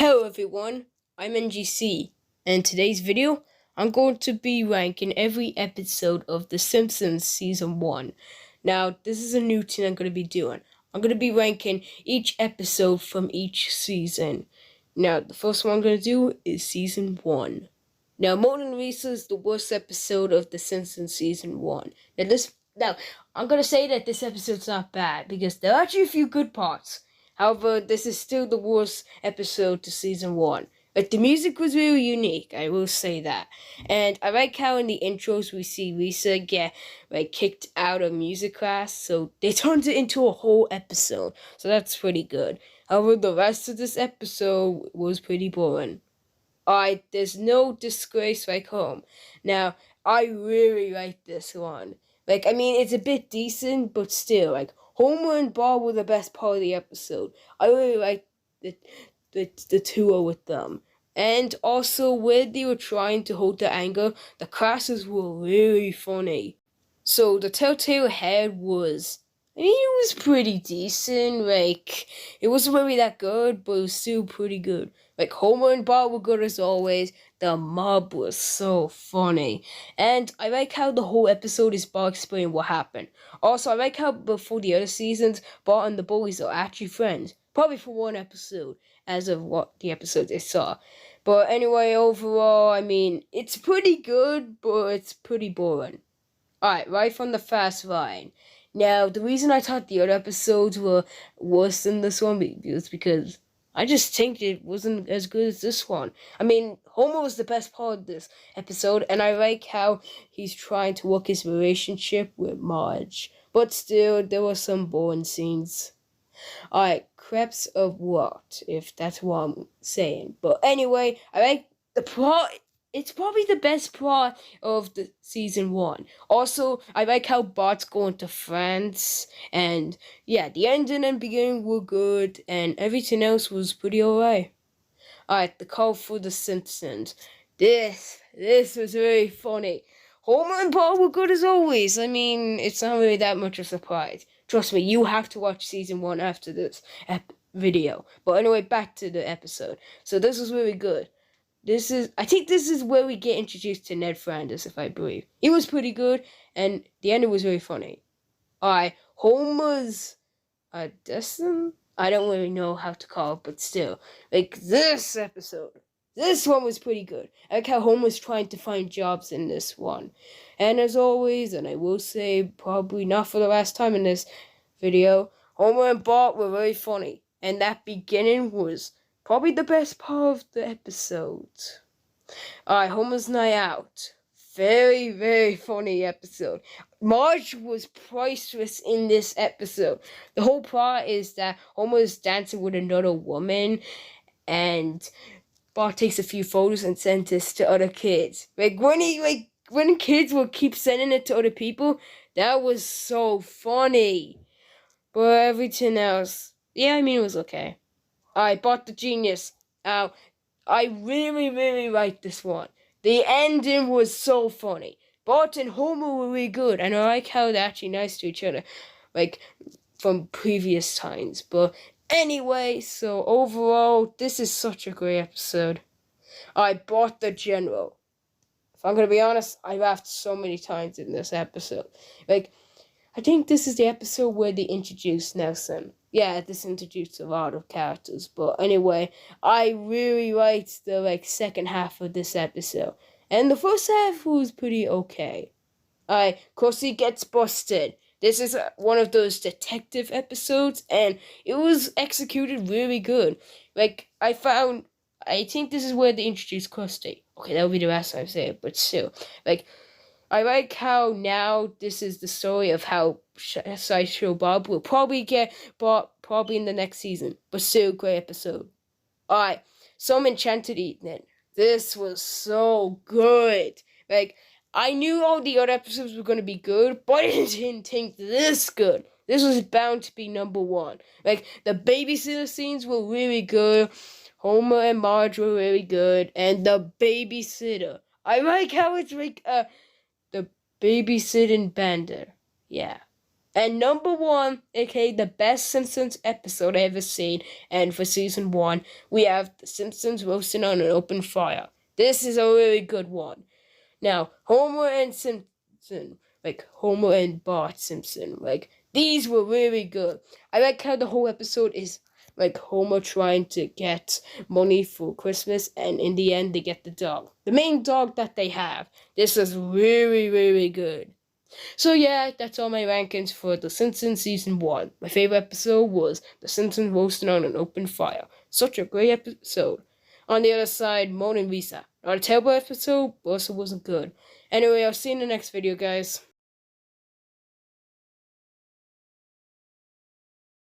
Hello everyone, I'm NGC, and in today's video, I'm going to be ranking every episode of The Simpsons Season 1. Now, this is a new thing I'm going to be doing. I'm going to be ranking each episode from each season. Now, the first one I'm going to do is Season 1. Now, Mona Lisa is the worst episode of The Simpsons Season 1. Now, I'm going to say that this episode's not bad, because there are actually a few good parts. However, this is still the worst episode to Season 1. But the music was really unique, I will say that. And I like how in the intros we see Lisa get kicked out of music class, so they turned it into a whole episode. So that's pretty good. However, the rest of this episode was pretty boring. There's no disgrace like home. Now, I really like this one. It's a bit decent, but still, Homer and Bart were the best part of the episode. I really like the duo with them. And also, when they were trying to hold their anger, the classes were really funny. So, the Telltale Head it was pretty decent. It wasn't really that good, but it was still pretty good. Homer and Bart were good as always. The mob was so funny. And I like how the whole episode is Bart explaining what happened. Also, I like how before the other seasons, Bart and the bullies are actually friends. Probably for one episode, as of what the episode they saw. But anyway, overall, it's pretty good, but it's pretty boring. Alright, right from the fast line. Now, the reason I thought the other episodes were worse than this one is because I just think it wasn't as good as this one. Homer was the best part of this episode, and I like how he's trying to work his relationship with Marge. But still, there were some boring scenes. Alright, crepes of what, if that's what I'm saying. But anyway, I like the plot. It's probably the best plot of the season 1. Also, I like how Bart's going to France, and yeah, the ending and beginning were good, and everything else was pretty alright. Alright, the call for the Simpsons. This was very funny. Homer and Bart were good as always. It's not really that much of a surprise. Trust me, you have to watch season 1 after this video. But anyway, back to the episode. So this was really good. I think this is where we get introduced to Ned Flanders, if I believe. He was pretty good, and the ending was very funny. Homer's Destin? I don't really know how to call it, but still. This episode. This one was pretty good. I like how Homer's trying to find jobs in this one. And as always, and I will say probably not for the last time in this video, Homer and Bart were very funny. And that beginning was probably the best part of the episode. Homer's Night Out. Very, very funny episode. Marge was priceless in this episode. The whole plot is that Homer is dancing with another woman, and Bart takes a few photos and sends this to other kids. When kids will keep sending it to other people, that was so funny. But everything else, it was okay. Bart the Genius. I really, really liked this one. The ending was so funny. Bart and Homer were really good, and I like how they're actually nice to each other, from previous times. But anyway, so overall, this is such a great episode. Bart the General. If I'm gonna be honest, I laughed so many times in this episode. I think this is the episode where they introduced Nelson. Yeah, this introduced a lot of characters. But anyway, I really liked the second half of this episode. And the first half was pretty okay. Crossy gets busted. This is one of those detective episodes, and it was executed really good. I think this is where they introduced Krusty. Okay, that will be the last time I say it, but still. I like how now this is the story of how Sideshow Bob will probably get bought probably in the next season. But still, great episode. Some Enchanted Evening. This was so good. I knew all the other episodes were going to be good, but I didn't think this good. This was bound to be number 1. The babysitter scenes were really good. Homer and Marge were really good. And the babysitter. I like how it's the babysitting bender. Yeah. And number one, aka the best Simpsons episode I ever seen, and for season one, we have the Simpsons roasting on an open fire. This is a really good one. Now, Homer and Simpson, like Homer and Bart Simpson, like these were really good. I like how the whole episode is like Homer trying to get money for Christmas, and in the end, they get the dog, the main dog that they have. This is really, really good. So yeah, that's all my rankings for The Simpsons season one. My favorite episode was The Simpsons roasting on an open fire. Such a great episode. On the other side, Mona and Lisa. Not a terrible episode, but also wasn't good. Anyway, I'll see you in the next video, guys.